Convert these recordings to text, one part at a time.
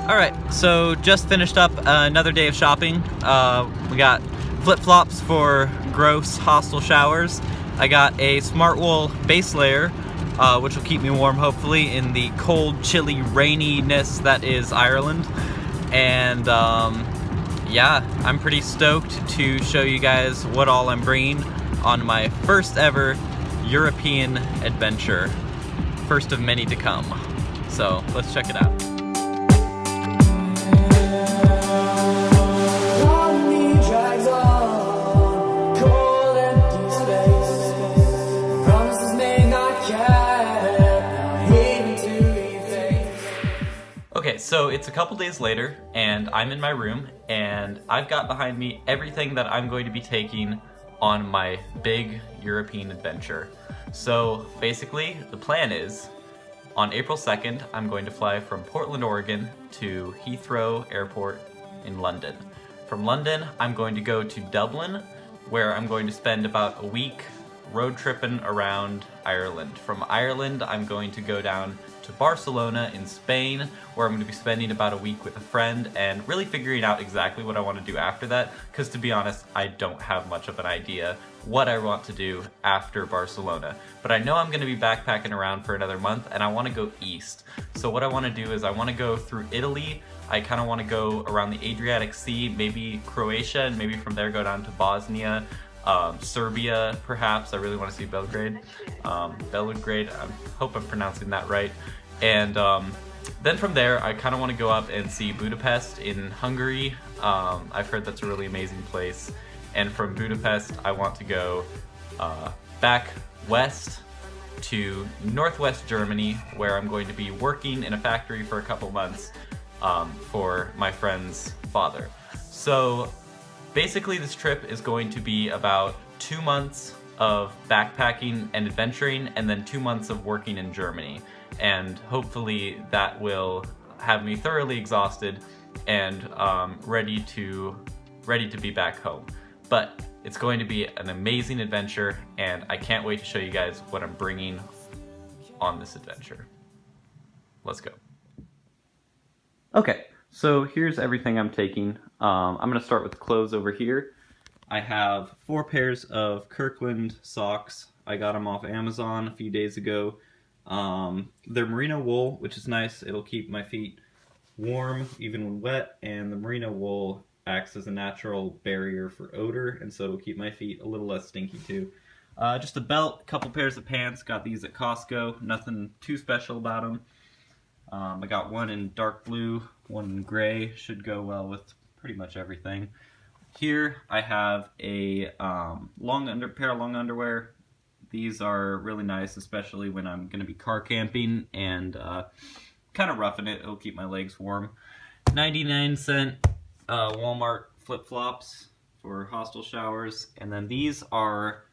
Alright, so just finished up another day of shopping. We got flip-flops for gross hostile showers. I got a Smartwool base layer, which will keep me warm hopefully in the cold, chilly, raininess that is Ireland. And yeah, I'm pretty stoked to show you guys what all I'm bringing on my first ever European adventure. First of many to come. So let's check it out. Okay, so it's a couple days later, and I'm in my room, and I've got behind me everything that I'm going to be taking on my big European adventure. So basically, the plan is, on April 2nd, I'm going to fly from Portland, Oregon to Heathrow Airport in London. From London, I'm going to go to Dublin, where I'm going to spend about a week road tripping around Ireland. From Ireland, I'm going to go down to Barcelona in Spain, where I'm going to be spending about a week with a friend and really figuring out exactly what I want to do after that, because to be honest, I don't have much of an idea what I want to do after Barcelona. But I know I'm going to be backpacking around for another month, and I want to go east. So what I want to do is I want to go through Italy. I kind of want to go around the Adriatic Sea, maybe Croatia, and maybe from there go down to Bosnia, Serbia, perhaps. I really want to see Belgrade. Belgrade, I hope I'm pronouncing that right. And then from there, I kind of want to go up and see Budapest in Hungary. I've heard that's a really amazing place. And from Budapest, I want to go back west to northwest Germany, where I'm going to be working in a factory for a couple months for my friend's father. So basically, this trip is going to be about 2 months of backpacking and adventuring, and then 2 months of working in Germany. And hopefully that will have me thoroughly exhausted and ready to be back home. But it's going to be an amazing adventure, and I can't wait to show you guys what I'm bringing on this adventure. Let's go. Okay, so here's everything I'm taking. I'm going to start with the clothes over here. I have 4 pairs of Kirkland socks. I got them off Amazon a few days ago. They're merino wool, which is nice. It'll keep my feet warm even when wet, and the merino wool acts as a natural barrier for odor, and so it'll keep my feet a little less stinky too. Just a belt, a couple pairs of pants. Got these at Costco. Nothing too special about them. I got one in dark blue, one in gray. Should go well with pretty much everything. Here I have a pair of long underwear. These are really nice, especially when I'm going to be car camping and kind of roughing it. It'll keep my legs warm. 99-cent Walmart flip-flops for hostile showers. And then these are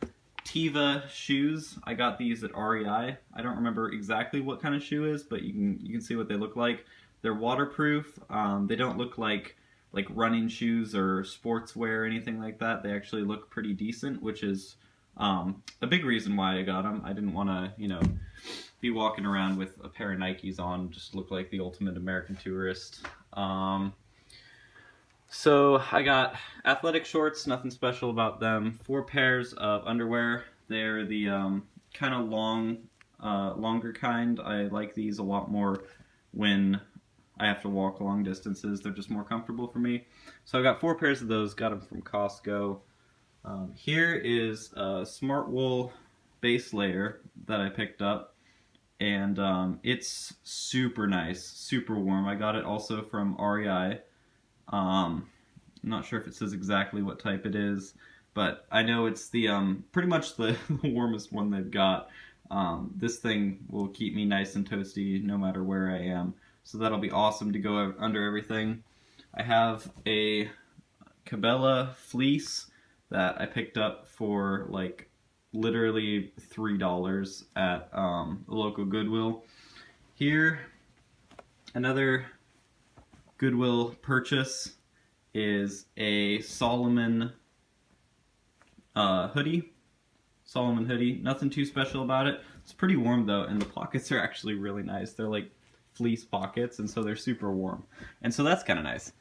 Teva shoes. I got these at REI. I don't remember exactly what kind of shoe is, but you can see what they look like. They're waterproof. They don't look like running shoes or sportswear or anything like that. They actually look pretty decent, which is a big reason why I got them. I didn't want to, be walking around with a pair of Nikes on, just look like the ultimate American tourist. So I got athletic shorts, nothing special about them. 4 pairs of underwear. They're the kind of longer kind. I like these a lot more when I have to walk long distances. They're just more comfortable for me. So I got 4 pairs of those, got them from Costco. Here is a Smartwool base layer that I picked up, and it's super nice, super warm. I got it also from REI. I'm not sure if it says exactly what type it is, but I know it's the pretty much the warmest one they've got. This thing will keep me nice and toasty no matter where I am, so that'll be awesome to go under everything. I have a Cabela fleece that I picked up for like literally $3 at a local Goodwill. Here, another Goodwill purchase is a Solomon hoodie. Nothing too special about it. It's pretty warm though, and the pockets are actually really nice. They're like fleece pockets, and so they're super warm. And so that's kind of nice.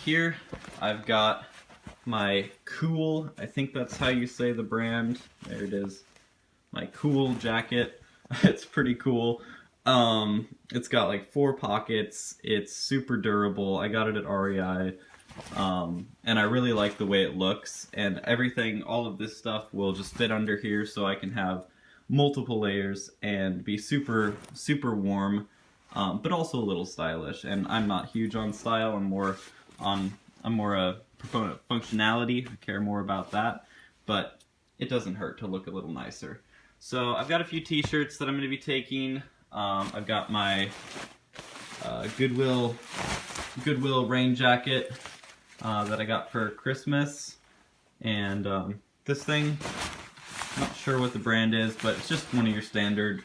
Here I've got my Cool, I think that's how you say the brand. There it is. My Cool jacket. It's pretty cool. It's got like 4 pockets. It's super durable. I got it at REI. And I really like the way it looks, and everything, all of this stuff will just fit under here, so I can have multiple layers and be super warm, but also a little stylish. And I'm not huge on style. I'm more a proponent of functionality. I care more about that, but it doesn't hurt to look a little nicer. So I've got a few t-shirts that I'm going to be taking. I've got my Goodwill rain jacket that I got for Christmas, and this thing, not sure what the brand is, but it's just one of your standard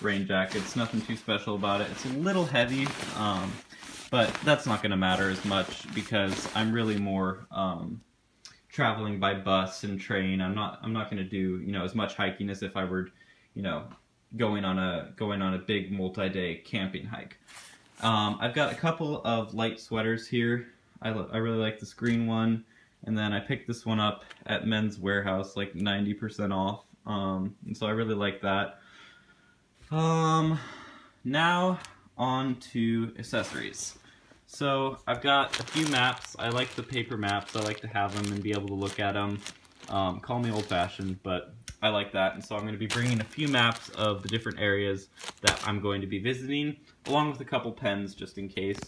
rain jackets. Nothing too special about it. It's a little heavy, but that's not going to matter as much because I'm really more traveling by bus and train. I'm not going to do, you know, as much hiking as if I were, you know, going on a big multi-day camping hike. I've got a couple of light sweaters here. I really like this green one, and then I picked this one up at Men's Warehouse, like 90% off, and so I really like that. Now on to accessories. So I've got a few maps. I like the paper maps. I like to have them and be able to look at them. Call me old-fashioned, but I like that, and so I'm going to be bringing a few maps of the different areas that I'm going to be visiting, along with a couple pens just in case.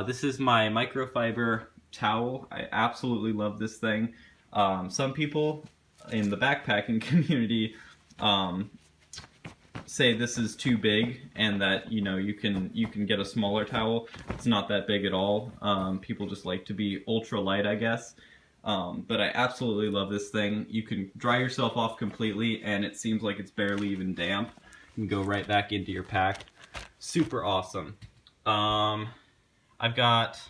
This is my microfiber towel. I absolutely love this thing. Some people in the backpacking community say this is too big and that, you know, you can get a smaller towel. It's not that big at all. People just like to be ultra light, I guess. But I absolutely love this thing. You can dry yourself off completely, and it seems like it's barely even damp. You can go right back into your pack. Super awesome. I've got,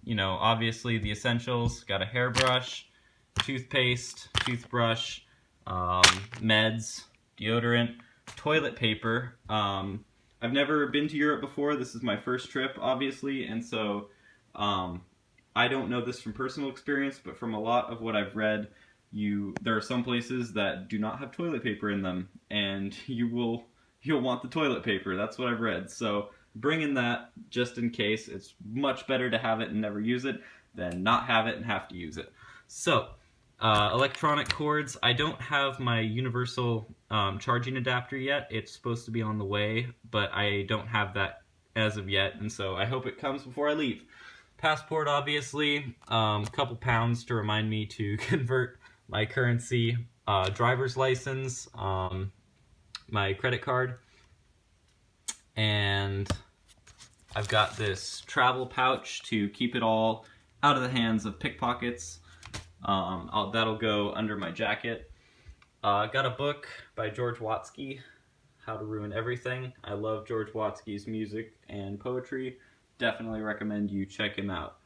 you know, obviously the essentials. Got a hairbrush, toothpaste, toothbrush, meds, deodorant, toilet paper. I've never been to Europe before. This is my first trip, obviously, and so I don't know this from personal experience, but from a lot of what I've read, there are some places that do not have toilet paper in them, and you'll want the toilet paper. That's what I've read. So bring in that just in case. It's much better to have it and never use it than not have it and have to use it. So electronic cords. I don't have my universal charging adapter yet. It's supposed to be on the way, but I don't have that as of yet, and so I hope it comes before I leave. Passport, obviously, couple pounds to remind me to convert my currency, driver's license, my credit card, and I've got this travel pouch to keep it all out of the hands of pickpockets. That'll go under my jacket. Got a book by George Watsky, How to Ruin Everything. I love George Watsky's music and poetry. Definitely recommend you check him out.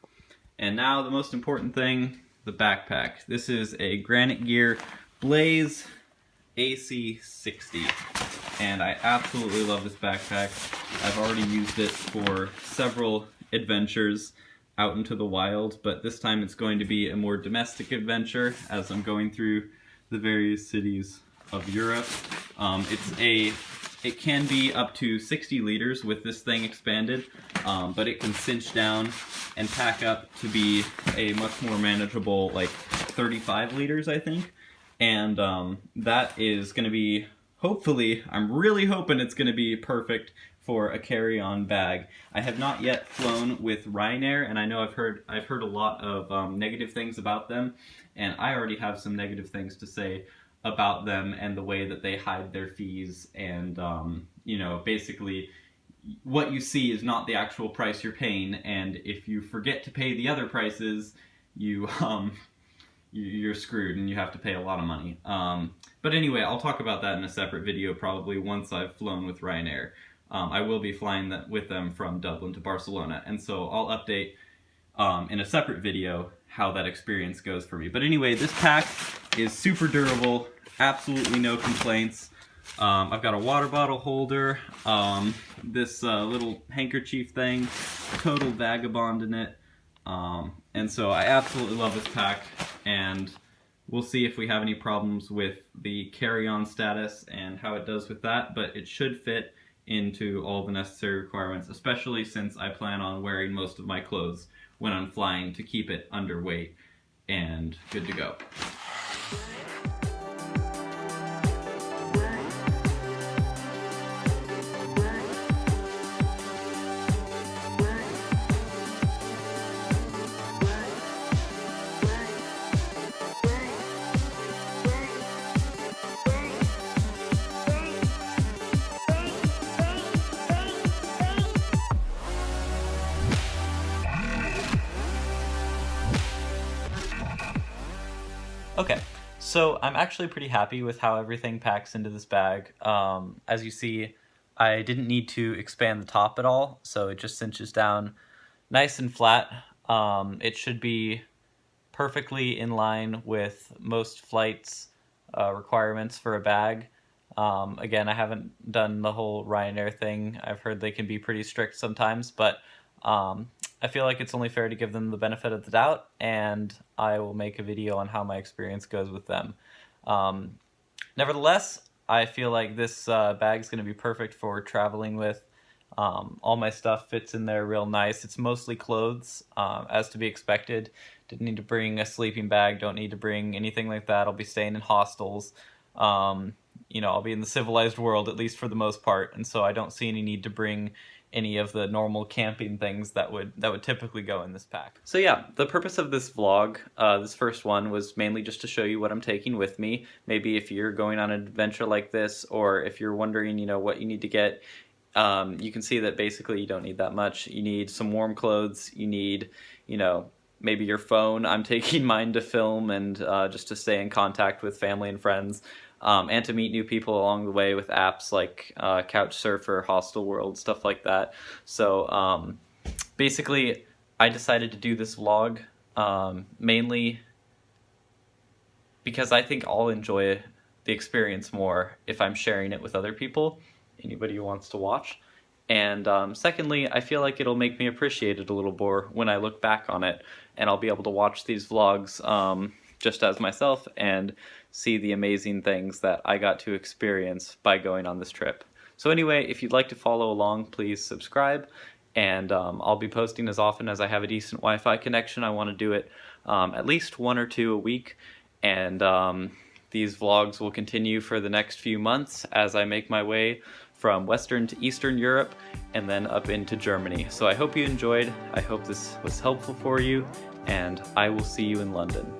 And now the most important thing, the backpack. This is a Granite Gear Blaze AC60, and I absolutely love this backpack. I've already used it for several adventures out into the wild, but this time it's going to be a more domestic adventure as I'm going through the various cities of Europe. It can be up to 60 liters with this thing expanded, but it can cinch down and pack up to be a much more manageable, like 35 liters, I think. And that is going to be, hopefully, I'm really hoping it's going to be perfect for a carry-on bag. I have not yet flown with Ryanair, and I know I've heard a lot of negative things about them, and I already have some negative things to say about them and the way that they hide their fees, and you know, basically what you see is not the actual price you're paying, and if you forget to pay the other prices, you're screwed and you have to pay a lot of money. But anyway, I'll talk about that in a separate video probably once I've flown with Ryanair. I will be flying with them from Dublin to Barcelona, and so I'll update in a separate video how that experience goes for me. But anyway, this pack is super durable, absolutely no complaints. I've got a water bottle holder, this little handkerchief thing, total vagabond in it, and so I absolutely love this pack, and we'll see if we have any problems with the carry-on status and how it does with that, but it should fit into all the necessary requirements, especially since I plan on wearing most of my clothes when I'm flying to keep it underweight and good to go. Okay, so I'm actually pretty happy with how everything packs into this bag. As you see, I didn't need to expand the top at all, so it just cinches down nice and flat. It should be perfectly in line with most flights' requirements for a bag. Again, I haven't done the whole Ryanair thing. I've heard they can be pretty strict sometimes, but I feel like it's only fair to give them the benefit of the doubt, and I will make a video on how my experience goes with them. Nevertheless, I feel like this bag is going to be perfect for traveling with. All my stuff fits in there real nice. It's mostly clothes, as to be expected. Didn't need to bring a sleeping bag, don't need to bring anything like that. I'll be staying in hostels. You know, I'll be in the civilized world, at least for the most part, and so I don't see any need to bring any of the normal camping things that would typically go in this pack. So yeah, the purpose of this vlog, this first one, was mainly just to show you what I'm taking with me. Maybe if you're going on an adventure like this, or if you're wondering, you know, what you need to get, you can see that basically you don't need that much. You need some warm clothes, you need, you know, maybe your phone. I'm taking mine to film and just to stay in contact with family and friends. And to meet new people along the way with apps like Couchsurfer, Hostel World, stuff like that. So basically, I decided to do this vlog mainly because I think I'll enjoy the experience more if I'm sharing it with other people, anybody who wants to watch. And secondly, I feel like it'll make me appreciate it a little more when I look back on it, and I'll be able to watch these vlogs just as myself and see the amazing things that I got to experience by going on this trip. So anyway, if you'd like to follow along, please subscribe, and I'll be posting as often as I have a decent Wi-Fi connection. I want to do it at least 1 or 2 a week, and these vlogs will continue for the next few months as I make my way from Western to Eastern Europe and then up into Germany. So I hope you enjoyed, I hope this was helpful for you, and I will see you in London.